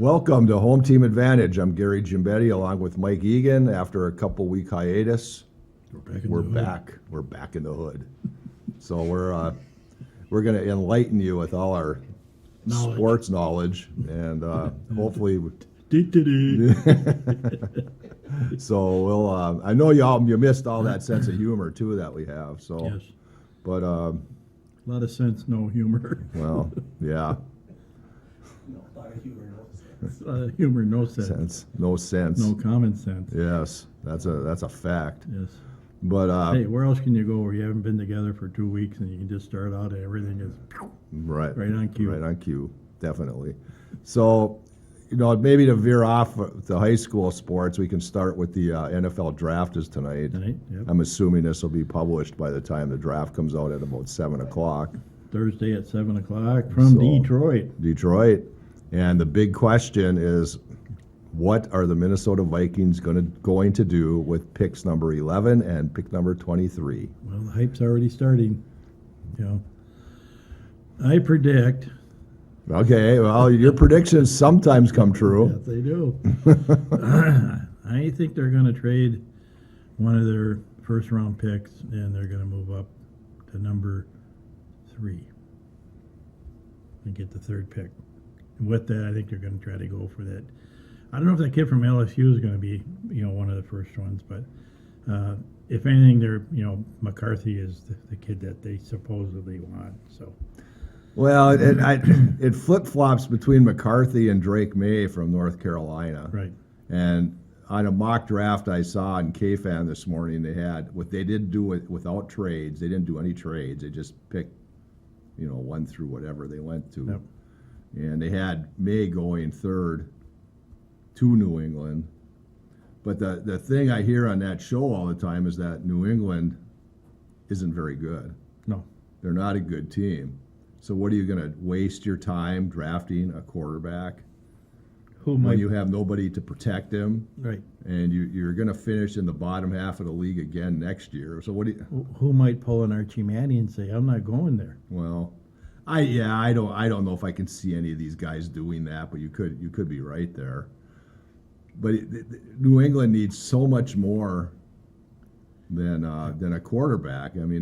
Welcome to Home Team Advantage. I'm Gary Gimbetti along with Mike Egan. After a couple-week hiatus, we're back. We're back in the hood. So we're going to enlighten you with all our sports knowledge and hopefully. So we'll. I know you missed all that sense of humor too that we have. So, yes. But a lot of sense, no humor. well, yeah. Humor, no sense. No sense. No common sense. Yes, that's a fact. Yes. But hey, where else can you go where you haven't been together for 2 weeks and you can just start out and everything is right on cue. Right on cue, definitely. So, maybe to veer off the high school sports, we can start with the NFL draft is tonight. Yep. I'm assuming this will be published by the time the draft comes out at about 7 o'clock. Thursday at 7 o'clock from Detroit. And the big question is, what are the Minnesota Vikings going to do with picks number 11 and pick number 23? Well, the hype's already starting. I predict. Okay, well, your predictions sometimes come true. Yes, they do. I think they're going to trade one of their first-round picks, and they're going to move up to number 3 and get the third pick. And with that, I think they're going to try to go for that. I don't know if that kid from LSU is going to be, one of the first ones, but if anything, they're, McCarthy is the kid that they supposedly want. So. Well, it flip-flops between McCarthy and Drake May from North Carolina. Right. And on a mock draft I saw in KFan this morning, they didn't do it without trades. They didn't do any trades. They just picked, 1 through whatever they went to. Yep. And they had May going third to New England. But the thing I hear on that show all the time is that New England isn't very good. No. They're not a good team. So what are you going to waste your time drafting a quarterback when you have nobody to protect him? Right. And you're going to finish in the bottom half of the league again next year. So who might pull an Archie Manning and say, I'm not going there? Well, I don't know if I can see any of these guys doing that, but you could be right there. But New England needs so much more than a quarterback. I mean,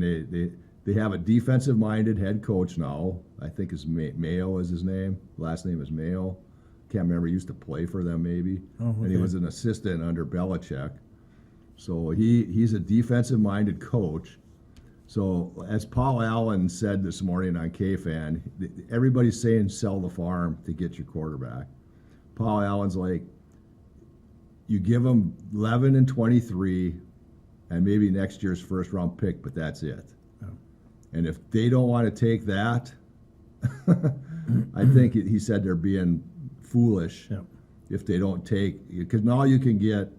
they have a defensive-minded head coach now. I think Mayo is his name. Last name is Mayo. Can't remember. He used to play for them maybe. Oh, okay. And he was an assistant under Belichick. So he's a defensive-minded coach. So as Paul Allen said this morning on KFan, everybody's saying sell the farm to get your quarterback. Paul Allen's like, you give them 11 and 23 and maybe next year's first-round pick, but that's it. And if they don't want to take that, I think he said they're being foolish if they don't take, because now you can get,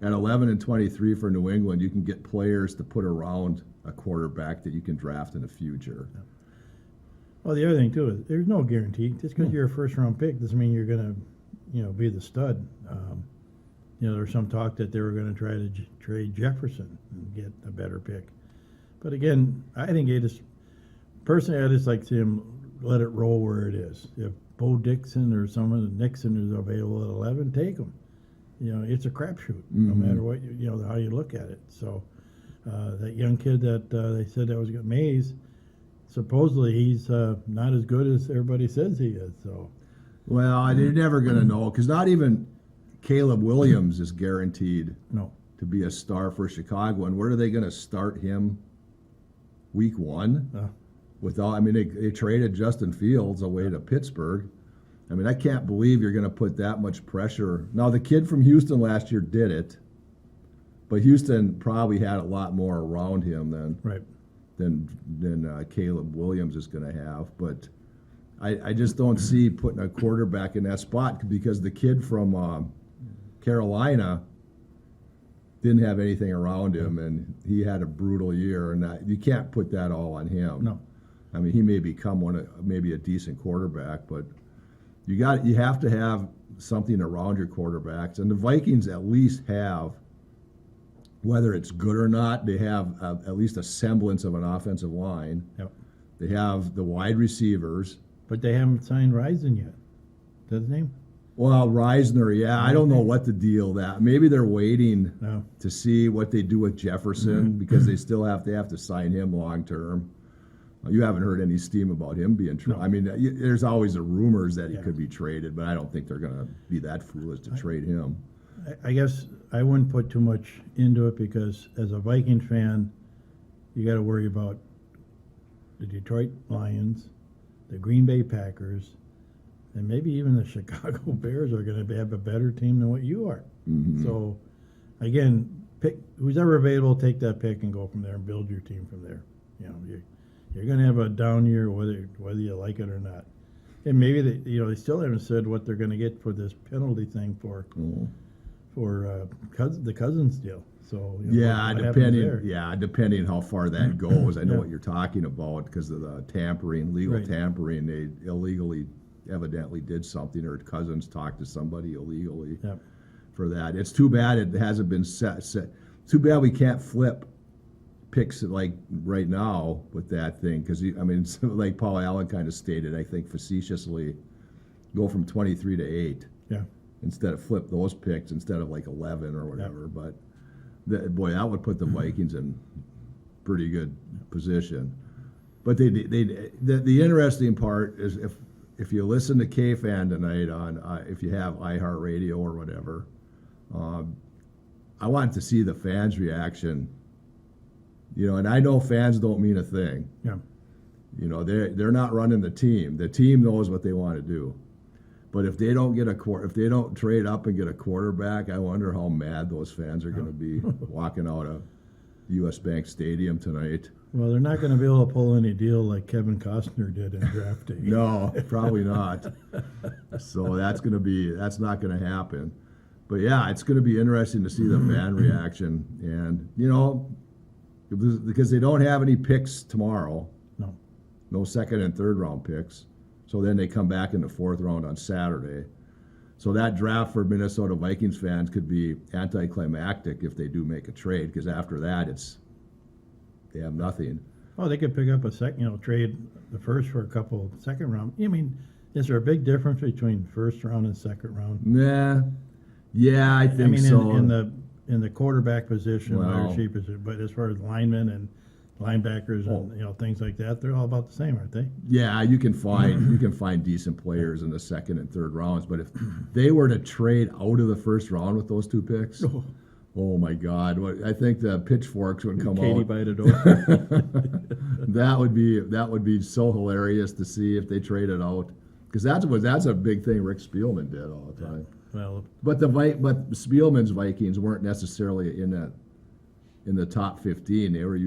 at 11 and 23 for New England, you can get players to put around a quarterback that you can draft in the future. Well, the other thing, too, is there's no guarantee. Just because you're a first-round pick doesn't mean you're going to, be the stud. There's some talk that they were going to try to trade Jefferson and get a better pick. But again, I think I just like to see him let it roll where it is. If Bo Dixon or someone Nixon is available at 11, take him. It's a crapshoot, no matter what how you look at it. So that young kid that they said that was Mays, supposedly he's not as good as everybody says he is. So, well, they're never going to know because not even Caleb Williams is guaranteed to be a star for Chicago. And where are they going to start him? Week 1? They traded Justin Fields away to Pittsburgh. I can't believe you're going to put that much pressure. Now, the kid from Houston last year did it, but Houston probably had a lot more around him than Caleb Williams is going to have. But I just don't see putting a quarterback in that spot because the kid from Carolina didn't have anything around him, and he had a brutal year, and you can't put that all on him. No. He may become maybe a decent quarterback, but you have to have something around your quarterbacks, and the Vikings at least have, whether it's good or not, they have at least a semblance of an offensive line. Yep. They have the wide receivers. But they haven't signed Rison yet. That's his name? Well, Reisner, yeah, I don't know what the deal that. Maybe they're waiting No. to see what they do with Jefferson because they still have to sign him long term. You haven't heard any steam about him being traded. No. I mean, there's always the rumors that he Yeah. could be traded, but I don't think they're going to be that foolish to trade him. I guess I wouldn't put too much into it because as a Viking fan, you got to worry about the Detroit Lions, the Green Bay Packers, and maybe even the Chicago Bears are going to have a better team than what you are. Mhm. So, again, pick who's ever available, take that pick and go from there and build your team from there. You know, you're going to have a down year whether you like it or not. And maybe they still haven't said what they're going to get for this penalty thing for the Cousins deal. So Yeah, what happens there? depending how far that goes. I know Yeah. what you're talking about because of the legal Right. tampering. They illegally, evidently did something, or Cousins talked to somebody illegally Yep. for that. It's too bad it hasn't been set. Too bad we can't flip picks like right now with that thing because like Paul Allen kind of stated, I think facetiously, go from 23 to 8 Yeah. instead of flip those picks instead of like 11 or whatever. But that would put the Vikings in pretty good position. But the interesting part is if you listen to K-Fan tonight on if you have iHeartRadio or whatever, I want to see the fans' reaction. And I know fans don't mean a thing. Yeah. They're not running the team. The team knows what they want to do. But if they don't if they don't trade up and get a quarterback, I wonder how mad those fans are going to be walking out of U.S. Bank Stadium tonight. Well, they're not going to be able to pull any deal like Kevin Costner did in draft day. No, probably not. So that's not going to happen. But yeah, it's going to be interesting to see the fan reaction, and because they don't have any picks tomorrow. No second and third round picks. So then they come back in the fourth round on Saturday. So that draft for Minnesota Vikings fans could be anticlimactic if they do make a trade, because after that they have nothing. Oh, they could pick up trade the first for a couple second round. Is there a big difference between first round and second round? Nah. Yeah, I think so. In the quarterback position, wide Well, receiver position, but as far as linemen and linebackers and things like that, they're all about the same, aren't they? Yeah, you can find decent players in the second and third rounds, but if they were to trade out of the first round with those two picks, oh my God! I think the pitchforks would come Katie out. by the door. That would be so hilarious to see if they traded out, because that's a big thing Rick Spielman did all the time. Well, But Spielman's Vikings weren't necessarily in the top 15. They were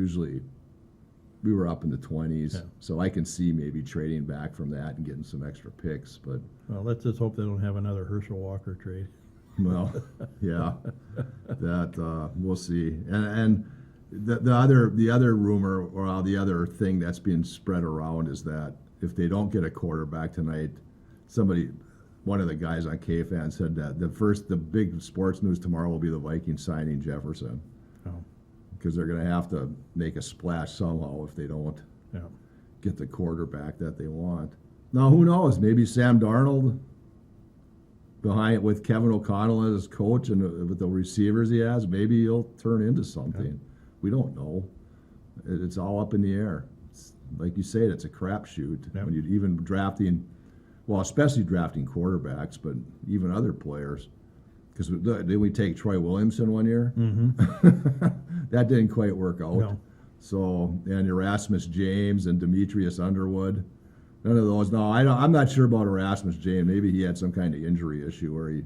we were up in the 20s. Yeah. So I can see maybe trading back from that and getting some extra picks. But let's just hope they don't have another Herschel Walker trade. well, yeah, that we'll see. And the other rumor or the other thing that's being spread around is that if they don't get a quarterback tonight, one of the guys on K-Fan said that the big sports news tomorrow will be the Vikings signing Jefferson, because they're going to have to make a splash somehow if they don't get the quarterback that they want. Now, who knows? Maybe Sam Darnold, behind with Kevin O'Connell as coach and with the receivers he has, maybe he'll turn into something. We don't know. It's all up in the air. Like you said, it's a crapshoot when you're even drafting. Well, especially drafting quarterbacks, but even other players. Because didn't we take Troy Williamson one year? Mm-hmm. That didn't quite work out. No. So, and Erasmus James and Demetrius Underwood, none of those. No, I'm not sure about Erasmus James. Maybe he had some kind of injury issue where he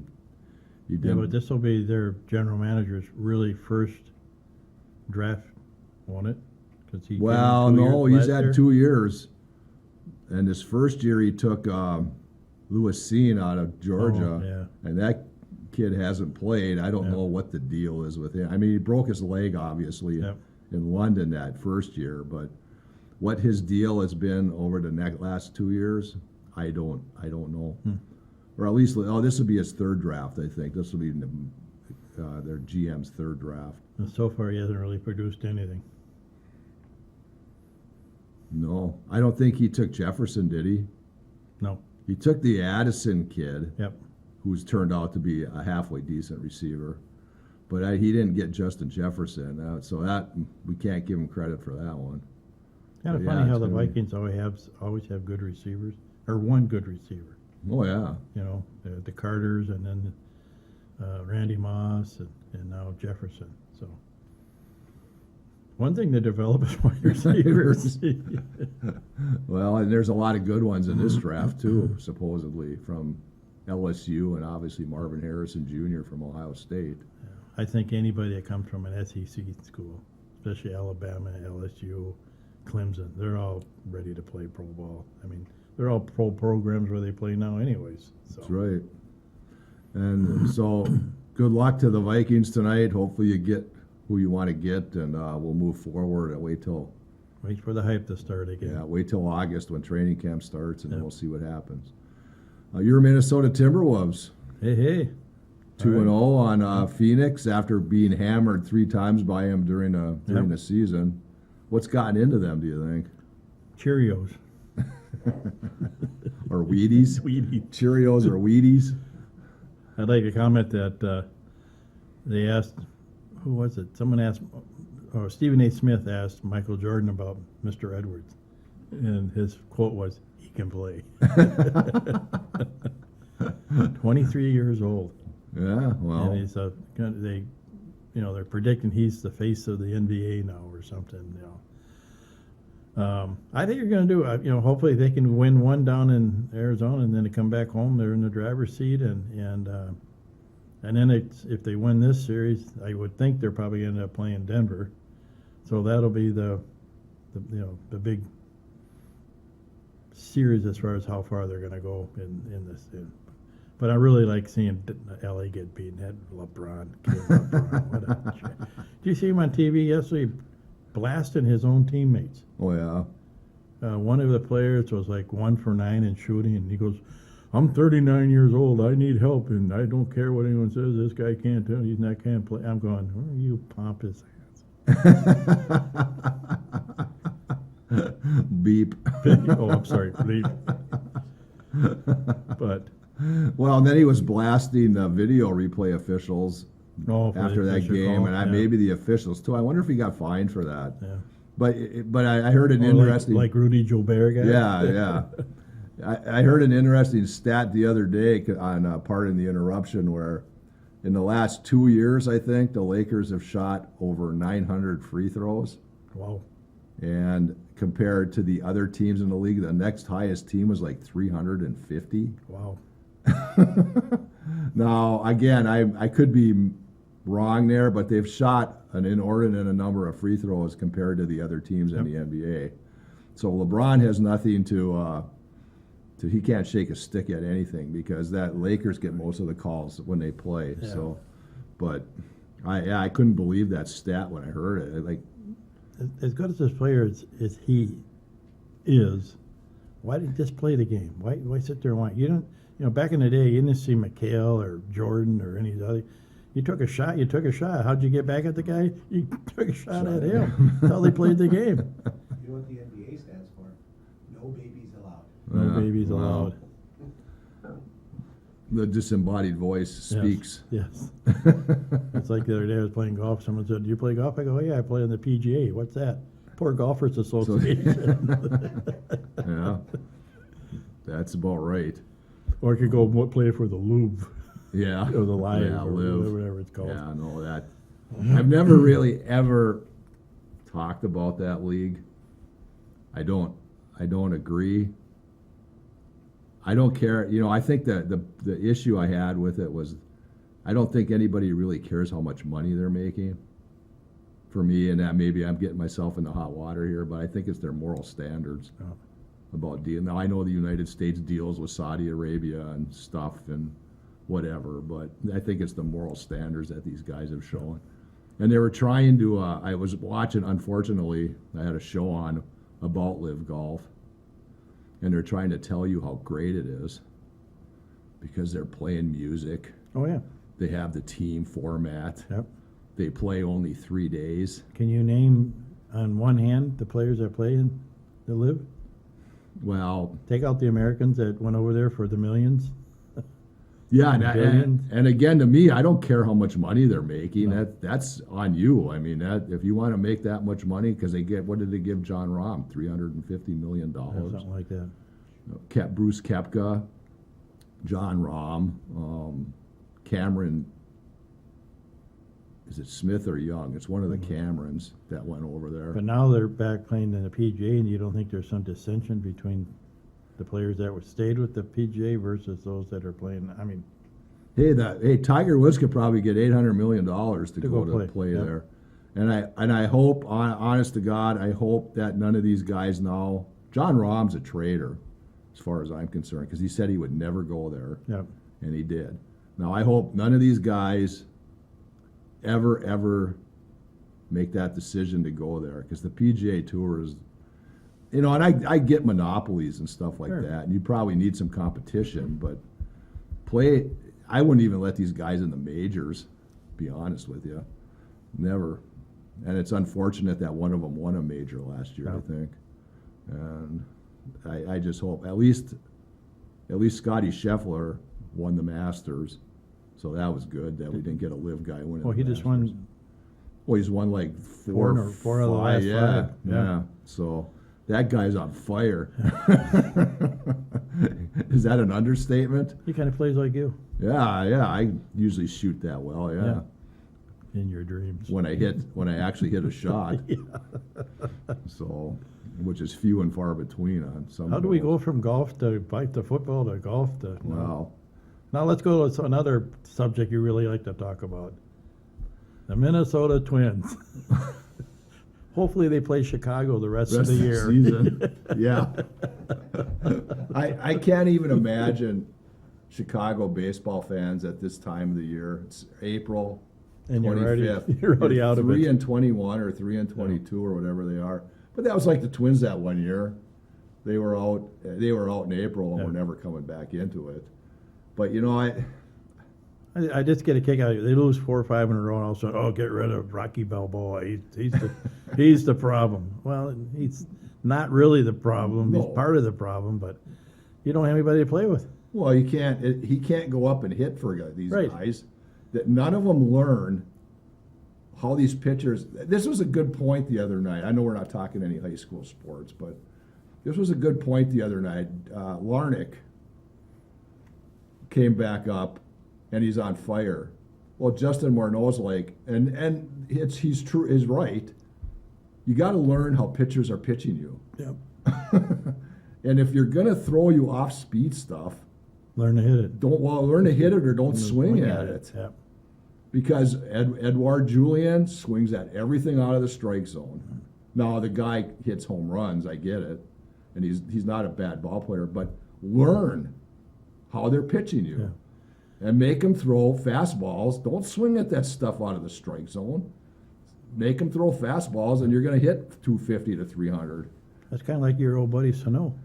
Yeah, didn't. but this will be their general manager's really first draft, won't it? Because he's had 2 years. And his first year, he took Lewis Seen out of Georgia, and that kid hasn't played. I don't know what the deal is with him. He broke his leg, obviously, in London that first year, but what his deal has been over the last 2 years, I don't know. Or at least, this will be his third draft, I think. This will be their GM's third draft. And so far, he hasn't really produced anything. No, I don't think he took Jefferson, did he? No. He took the Addison kid, who's turned out to be a halfway decent receiver. But he didn't get Justin Jefferson, so that we can't give him credit for that one. Kind of Yeah, funny how it's the gonna be- Vikings always have good receivers, or one good receiver. Oh yeah, You know, the Carters, and then Randy Moss, and now Jefferson. So one thing to develop is wide receivers. well, and there's a lot of good ones in this draft too, supposedly from LSU and obviously Marvin Harrison Jr. from Ohio State. I think anybody that comes from an SEC school, especially Alabama, LSU, Clemson, they're all ready to play pro ball. I mean, they're all pro programs where they play now anyways. So. That's right. And so, good luck to the Vikings tonight. Hopefully, you get who you want to get, and we'll move forward and wait till Wait for the hype to start again. wait till August when training camp starts, and Yep. we'll see what happens. Your Minnesota Timberwolves Hey. 2-0 on Phoenix after being hammered 3 times by him during the season. What's gotten into them, do you think? Cheerios. Or Wheaties? Cheerios or Wheaties? I'd like to comment that they asked, who was it? Someone asked, or Stephen A. Smith asked Michael Jordan about Mr. Edwards, and his quote was, "He can play." 23 years old, Yeah, well, and he's they're predicting he's the face of the NBA now or something. I think you're going to do it. Hopefully they can win one down in Arizona, and then they come back home. They're in the driver's seat, and then if they win this series, I would think they're probably going to end up playing Denver. So that'll be the big series as far as how far they're going to go in this. But I really like seeing LA get beaten. That LeBron. Did you see him on TV yesterday blasting his own teammates? oh yeah. One of the players was like 1 for 9 in shooting, and he goes, "I'm 39 years old. I need help, and I don't care what anyone says. This guy can't do it. He's not can't play." I'm going, "Oh, you pompous ass." Beep. Oh, I'm sorry. Bleep. But Well, and then he was blasting the video replay officials for the after that official game, call, and maybe the officials too. I wonder if he got fined for that. yeah. But I heard an Or interesting. like Rudy Gobert guy. Yeah. I heard an interesting stat the other day on Pardon the Interruption, where in the last 2 years, I think the Lakers have shot over 900 free throws, Wow. and compared to the other teams in the league, the next highest team was like 350. Wow. Now, again, I could be wrong there, but they've shot an inordinate number of free throws compared to the other teams in the NBA. So LeBron has nothing to he can't shake a stick at anything, because that Lakers get most of the calls when they play. Yeah. So, but I couldn't believe that stat when I heard it. Like, As good as this player as he is, why didn't he just play the game? Why sit there and watch? You don't. Back in the day, you didn't see McHale or Jordan or any of the other. You took a shot. How'd you get back at the guy? You took a shot at him. That's how they played the game. You know what the NBA stands for? No babies allowed. No babies well, allowed. The disembodied voice speaks. Yes. It's like the other day I was playing golf. Someone said, "Do you play golf?" I go, "Oh, yeah, I play on the PGA." "What's that?" "Poor Golfers Association." Yeah, that's about right. Or I could go play for the Louvre Yeah, or the Live yeah, or Live. whatever it's called. Yeah, no, that I've never really ever talked about that league. I don't agree. I don't care. I think that the issue I had with it was I don't think anybody really cares how much money they're making. For me, and that maybe I'm getting myself in the hot water here, but I think it's their moral standards Oh. about deal. Now I know the United States deals with Saudi Arabia and stuff and whatever, but I think it's the moral standards that these guys have shown. And they were trying to. I was watching. Unfortunately, I had a show on about Live Golf, and they're trying to tell you how great it is because they're playing music. Oh, yeah. They have the team format. Yep. They play only 3 days. Can you name on one hand the players that play in the Live? Well, Take out the Americans that went over there for the millions. Yeah, Billions. and again, to me, I don't care how much money they're making. That's on you. I mean, that if you want to make that much money, because what did they give John Rahm? $350 million. or something like that. Bruce Kepka, John Rahm, Cameron. Is it Smith or Young? It's one of the Camerons that went over there. But now they're back playing in the PGA, and you don't think there's some dissension between the players that were stayed with the PGA versus those that are playing? I mean, Hey, Tiger Woods could probably get $800 million to go to play Yep. there, and I hope, honest to God, I hope that none of these guys now. John Rahm's a traitor, as far as I'm concerned, because he said he would never go there, yeah, and he did. Now I hope none of these guys ever make that decision to go there, because the PGA Tour is, and I get monopolies and stuff like Sure. that, and you probably need some competition, but I wouldn't even let these guys in the majors, be honest with you. Never. And it's unfortunate that one of them won a major last year, Yeah. I think. And I just hope at least Scotty Scheffler won the Masters. So that was good that we didn't get a live guy winning. well, the he just Masters. won. Well, he's won like Four of the last yeah, five. yeah. Yeah. So that guy's on fire. Is that an understatement? He kind of plays like you Yeah. I usually shoot that well. Yeah. in your dreams. When I actually hit a shot. So, which is few and far between on some. How do we balls. go from golf to bike to football to golf to? Wow. Now let's go to another subject you really like to talk about. The Minnesota Twins. Hopefully they play Chicago the rest of the year. Season. Yeah. I can't even imagine Chicago baseball fans at this time of the year. It's April And you're already, 25th. you're already out of 3 it. and 21 or 3 and 22 or whatever they are. But that was like the Twins that one year. They were out in April and Yeah. were never coming back into it. But you know, I just get a kick out of it. They lose 4 or 5 in a row, and all of a sudden, get rid of Rocky Balboa. He's the problem. Well, he's not really the problem. No. He's part of the problem, but you don't have anybody to play with. well, he can't go up and hit for these Right. guys. That none of them learn how these pitchers. This was a good point the other night. I know we're not talking any high school sports, but this was a good point the other night. Larnick came back up, and he's on fire. Well, Justin Morneau's like, and he's right. You got to learn how pitchers are pitching you, Yep. and if you're gonna throw you off speed stuff, Learn to hit it. learn to hit it or don't swing at it. Yep. Because Edouard Julien swings at everything out of the strike zone. Now the guy hits home runs, I get it, and he's not a bad ball player, but learn how they're pitching you, and make them throw fastballs. Don't swing at that stuff out of the strike zone. Make them throw fastballs, and you're going to hit 250 to 300. That's kind of like your old buddy Sano.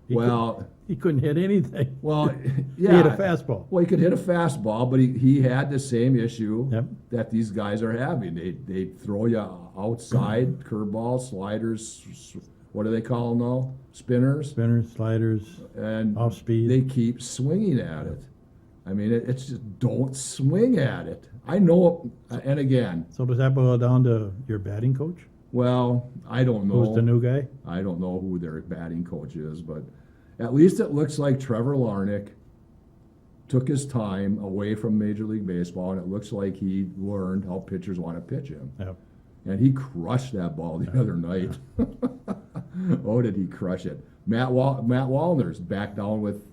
He couldn't hit anything. Well, He yeah. hit a fastball. Well, he could hit a fastball, but he had the same issue Yep. that these guys are having. They throw you outside, curveballs, sliders, what do they call them now? Spinners. Spinners, sliders, And off speed. they keep swinging at it. I mean, it's just don't swing at it. I know, and again, So does that boil down to your batting coach? well, I don't know. Who's the new guy? I don't know who their batting coach is, but at least it looks like Trevor Larnick took his time away from Major League Baseball, and it looks like he learned how pitchers want to pitch him. Yep. And he crushed that ball the other night. Oh, did he crush it? Matt Wallner's back down with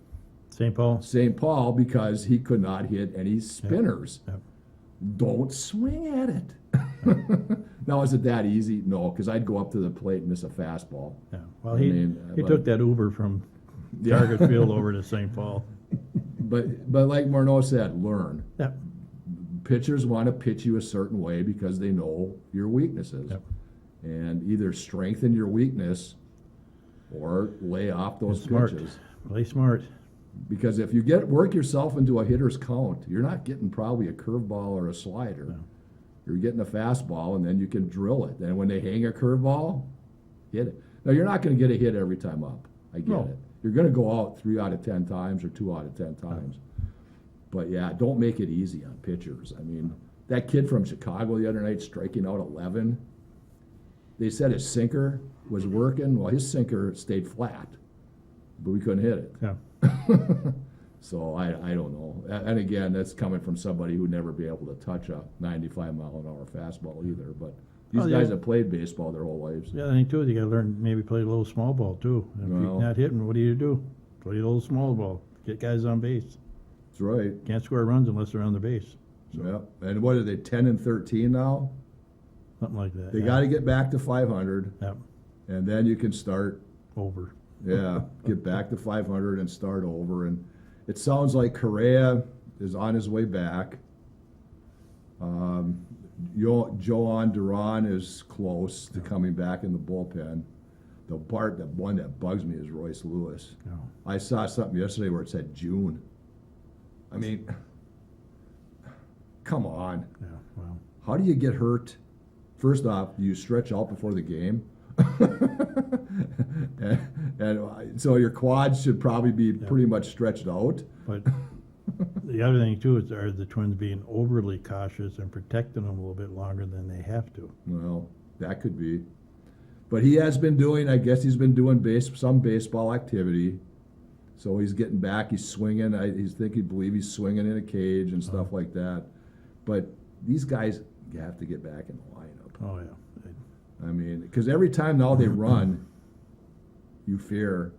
St. Paul. St. Paul because he could not hit any spinners. Yep. Don't swing at it. Now, is it that easy? No, because I'd go up to the plate and miss a fastball. Yeah. Well, I he mean, but- took that Uber from Yeah. Target Field over to St. Paul. But like Morneau said, learn. Yep. Pitchers want to pitch you a certain way because they know your weaknesses. Yep. And either strengthen your weakness or lay off those Smart. pitches. Play smart. Because if you work yourself into a hitter's count, you're not getting probably a curveball or a slider. No. You're getting a fastball, and then you can drill it. And when they hang a curveball, hit it. Now, you're not going to get a hit every time up. I get No. it. You're going to go out 3 out of 10 times or 2 out of 10 times. But yeah, don't make it easy on pitchers. I mean, that kid from Chicago the other night striking out 11. They said his sinker was working. Well, his sinker stayed flat, but we couldn't hit it. Yeah. So I don't know. And again, that's coming from somebody who'd never be able to touch a 95-mile-an-hour fastball either. But these Oh, yeah. guys have played baseball their whole lives. The other thing too is you gotta learn, maybe play a little small ball too. If Well. you're not hitting, what do you do? Play a little small ball. Get guys on base. That's right. Can't score runs unless they're on the base. Yep. And what are they, 10 and 13 now? Something like that. They yeah. got to get back to 500, Yep. and then you can start. Over. Yeah, get back to 500 and start over. And it sounds like Correa is on his way back. Joan Duran is close to coming back in the bullpen. The one that bugs me is Royce Lewis. No. I saw something yesterday where it said June. I mean, come on. Yeah. Well. How do you get hurt? First off, do you stretch out before the game? and so your quads should probably be pretty much stretched out. But the other thing too is are the Twins being overly cautious and protecting them a little bit longer than they have to. Well, that could be. But he has been doing, I guess he's been doing some baseball activity. So he's getting back, he's swinging. He believe he's swinging in a cage and stuff like that. But these guys have to get back in the lineup. Oh yeah. I mean, because every time now they run, you fear,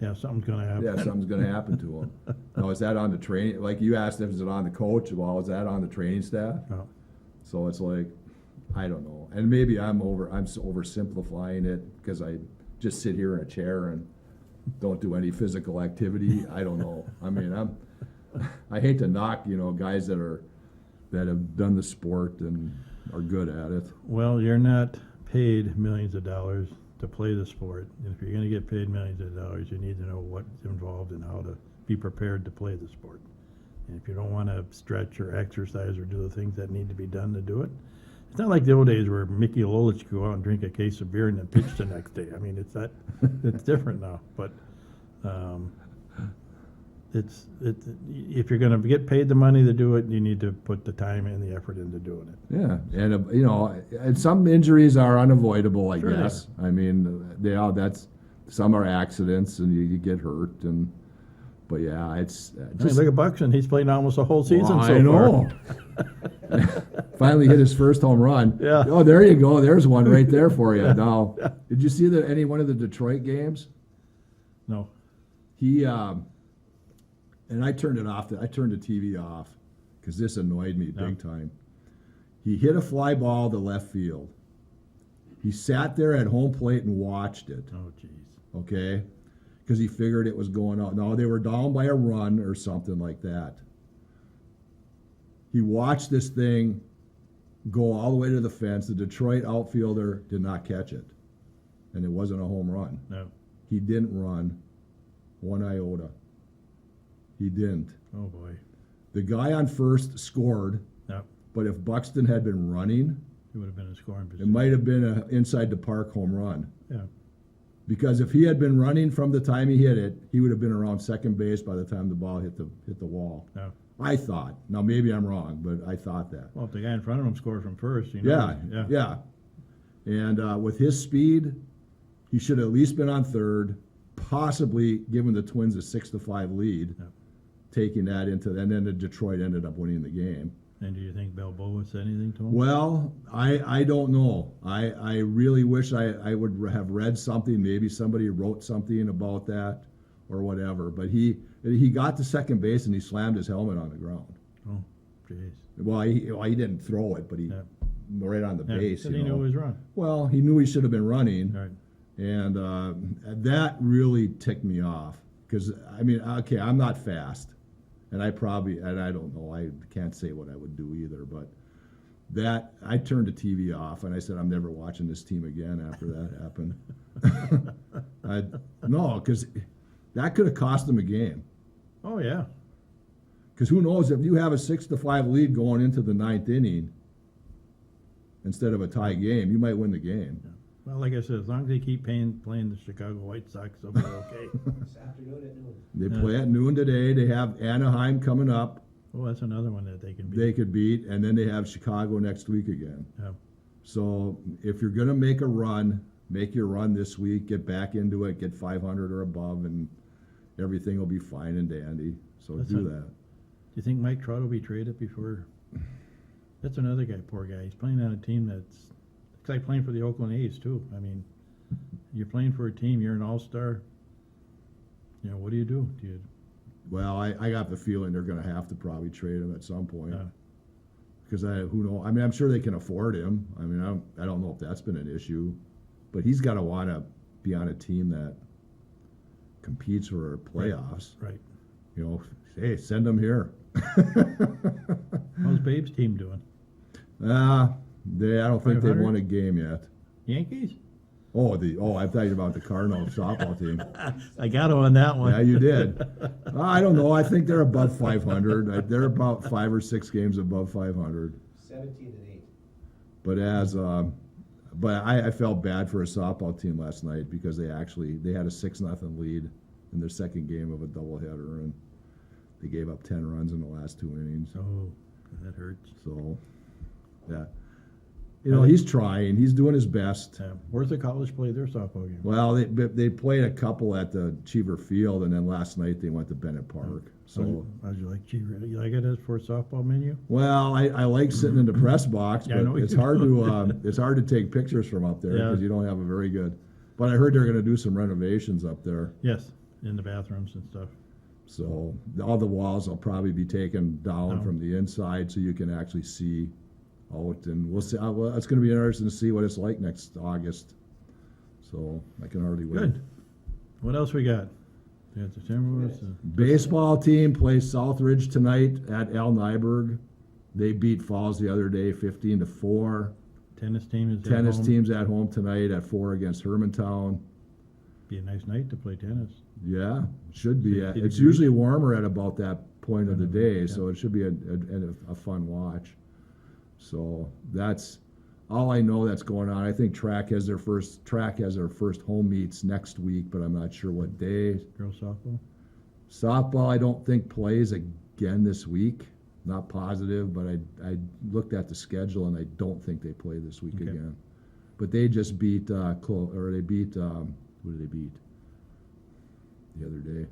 Yeah, something's gonna happen. yeah, something's going to happen to them. Now, is that on the training? Like you asked, if is it on the coach? Well, is that on the training staff? No. So it's like, I don't know. And maybe I'm oversimplifying it because I just sit here in a chair and don't do any physical activity. I don't know. I mean, I hate to knock, guys that have done the sport and are good at it. Well, you're not paid millions of dollars to play the sport. And if you're going to get paid millions of dollars, you need to know what's involved and how to be prepared to play the sport. And if you don't want to stretch or exercise or do the things that need to be done to do it, it's not like the old days where Mickey Lolich could go out and drink a case of beer and then pitch the next day. I mean, it's different now. But if you're going to get paid the money to do it, you need to put the time and the effort into doing it. Yeah, and and some injuries are unavoidable, I Sure they guess. I mean, some are accidents and you get hurt, but yeah, it's I mean, just. look at Buxton. He's played almost a whole season Well, so I far. know. Finally hit his first home run. Yeah. Oh, there you go. There's one right there for you. Now, did you see any one of the Detroit games? No. He and I turned it off. I turned the TV off because this annoyed me big time. He hit a fly ball to left field. He sat there at home plate and watched it. Oh, jeez. Okay, because he figured it was going out. No, they were down by a run or something like that. He watched this thing go all the way to the fence. The Detroit outfielder did not catch it, and it wasn't a home run. No. He didn't run one iota. He didn't. Oh, boy. The guy on first scored, No. but if Buxton had been running, It would have been a scoring it position. might have been an inside the park home run. Yeah. Because if he had been running from the time he hit it, he would have been around second base by the time the ball hit the wall. No. I thought. Now maybe I'm wrong, but I thought that. Well, if the guy in front of him scores from first, Yeah, yeah. And with his speed, he should have at least been on third, possibly given the Twins a 6-5 lead, Yeah. taking that and then the Detroit ended up winning the game. And do you think Balboa said anything to him? Well, I don't know. I really wish I would have read something. Maybe somebody wrote something about that or whatever. But he got to second base and he slammed his helmet on the ground. Oh, jeez. Well, he didn't throw it, but he Yeah. right on the Yeah, base. said he knew he was wrong. Well, he knew he should have been running, Right. and that really ticked me off. Because I mean, okay, I'm not fast, and I don't know, I can't say what I would do either, but that I turned the TV off and I said I'm never watching this team again after that happened. No, because that could have cost them a game. Oh, yeah. Because who knows, if you have a 6-5 lead going into the ninth inning instead of a tie game, you might win the game. Well, like I said, as long as they keep playing the Chicago White Sox, they'll be okay. This afternoon at noon. They play at noon today. They have Anaheim coming up. Oh, that's another one that they can beat. they could beat, and then they have Chicago next week again. Yeah. So if you're gonna make a run, make your run this week, get back into it, get 500 or above, and everything will be fine and dandy. So That's do a- that. Do you think Mike Trout will be traded before? That's another guy, poor guy. He's playing on a team that's, it's like playing for the Oakland A's too. I mean, you're playing for a team, you're an all-star. You know, what do? Do you, Well, I got the feeling they're gonna have to probably trade him at some point. uh, Because who knows? I mean, I'm sure they can afford him. I mean, I don't know if that's been an issue, but he's got to want to be on a team that competes for playoffs. right. You know, hey, send him here. How's Babe's team doing? I don't think they've 500? won a game yet. Yankees? I thought you about the Cardinals softball team. I got him on that one. Yeah, you did. I don't know. I think they're above 500. They're about 5 or 6 games above 500. 17-8. But I felt bad for a softball team last night because they had a 6-0 lead in their second game of a doubleheader, and they gave up 10 runs in the last 2 innings. Oh, that hurts. So, yeah, he's trying. He's doing his best. Where's the college play their softball game? Well, they played a couple at the Cheever Field, and then last night they went to Bennett Park. So. How'd you like Cheever? You like it as for a softball menu? Well, I like sitting in the press box, Yeah, I know but you it's do. hard to take pictures from up there Yeah. because you don't have a very good. But I heard they're going to do some renovations up there, Yes, in the bathrooms and stuff. so all the walls will probably be taken down Oh. from the inside so you can actually see out, and we'll see. Well, it's going to be interesting to see what it's like next August. So I can hardly wait. Good. What else we got? We got the Timberwolves. Baseball team plays Southridge tonight at Al Nyberg. They beat Falls the other day, 15-4. Tennis team is Tennis at home. team's at home tonight at 4 against Hermantown. Be a nice night to play tennis. Yeah, should be. 60 It's degrees. usually warmer at about that point of the day, Yeah. so it should be a fun watch. So that's all I know that's going on. I think track has their first home meets next week, but I'm not sure what day. Girls softball. Softball, I don't think plays again this week. Not positive, but I looked at the schedule and I don't think they play this week Okay. again. But they just beat who did they beat the other day?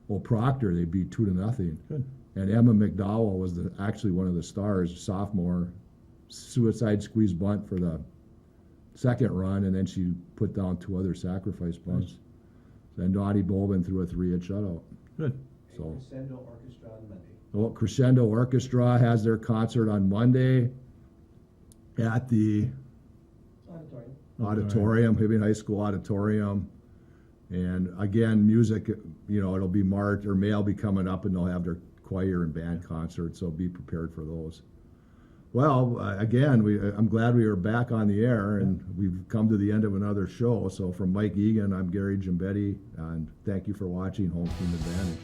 Well, Proctor they beat 2-0. Good. And Emma McDowell was actually one of the stars, sophomore, suicide squeeze bunt for the second run, and then she put down 2 other sacrifice bunts. Then Dottie Bowman threw a 3-hit shutout. Good. So. Crescendo Orchestra on Monday. Well, Crescendo Orchestra has their concert on Monday at the auditorium, Hibbing High School auditorium. And again, music, it'll be March, or May will be coming up, and they'll have their choir and band concert, so be prepared for those. Well, again, I'm glad we are back on the air, and we've come to the end of another show. So from Mike Egan, I'm Gary Gimbetti, and thank you for watching Home Team Advantage.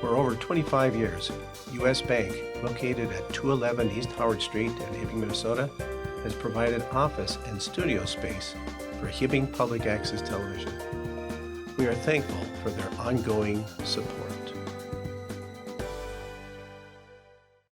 For over 25 years, U.S. Bank, located at 211 East Howard Street in Hibbing, Minnesota, has provided office and studio space for Hibbing Public Access Television. We are thankful for their ongoing support.